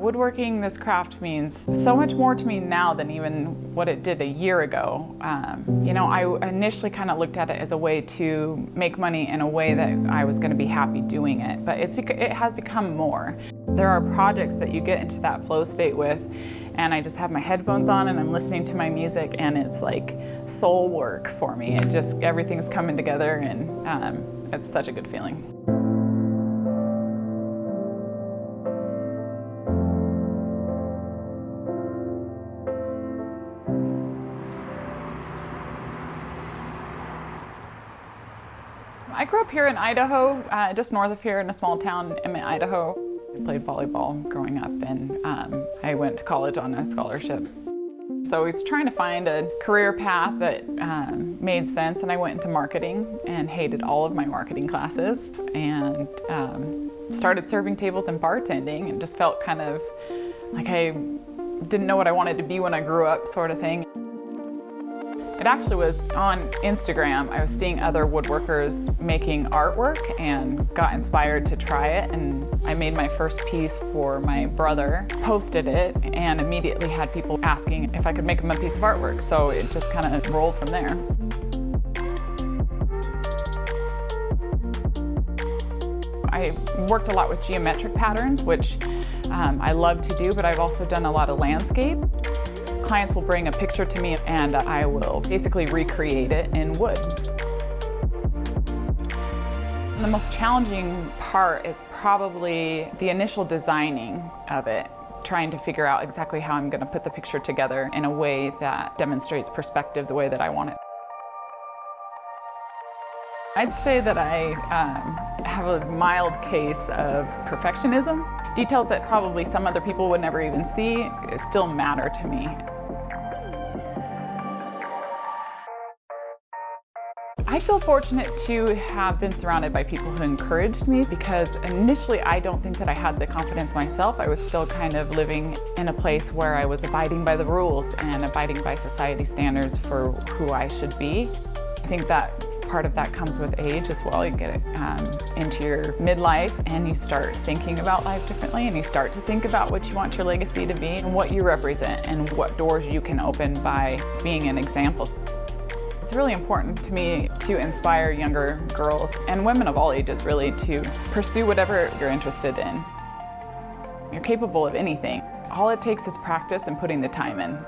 Woodworking, this craft, means so much more to me now than even what it did a year ago. You know, I initially kind of looked at it as a way to make money in a way that I was going to be happy doing it, but it has become more. There are projects that you get into that flow state with, and I just have my headphones on and I'm listening to my music, and it's like soul work for me. Everything's coming together, and it's such a good feeling. I grew up here in Idaho, just north of here in a small town, Emmett, Idaho. I played volleyball growing up, and I went to college on a scholarship. So I was trying to find a career path that made sense, and I went into marketing and hated all of my marketing classes, and started serving tables and bartending, and just felt kind of like I didn't know what I wanted to be when I grew up, sort of thing. It actually was on Instagram. I was seeing other woodworkers making artwork and got inspired to try it, and I made my first piece for my brother, posted it, and immediately had people asking if I could make them a piece of artwork, so it just kind of rolled from there. I worked a lot with geometric patterns, which I love to do, but I've also done a lot of landscape. Clients will bring a picture to me, and I will basically recreate it in wood. The most challenging part is probably the initial designing of it, trying to figure out exactly how I'm going to put the picture together in a way that demonstrates perspective the way that I want it. I'd say that I have a mild case of perfectionism. Details that probably some other people would never even see still matter to me. I feel fortunate to have been surrounded by people who encouraged me, because initially I don't think that I had the confidence myself. I was still kind of living in a place where I was abiding by the rules and abiding by society standards for who I should be. I think that part of that comes with age as well. You get into your midlife and you start thinking about life differently, and you start to think about what you want your legacy to be and what you represent and what doors you can open by being an example. It's really important to me to inspire younger girls and women of all ages, really, to pursue whatever you're interested in. You're capable of anything. All it takes is practice and putting the time in.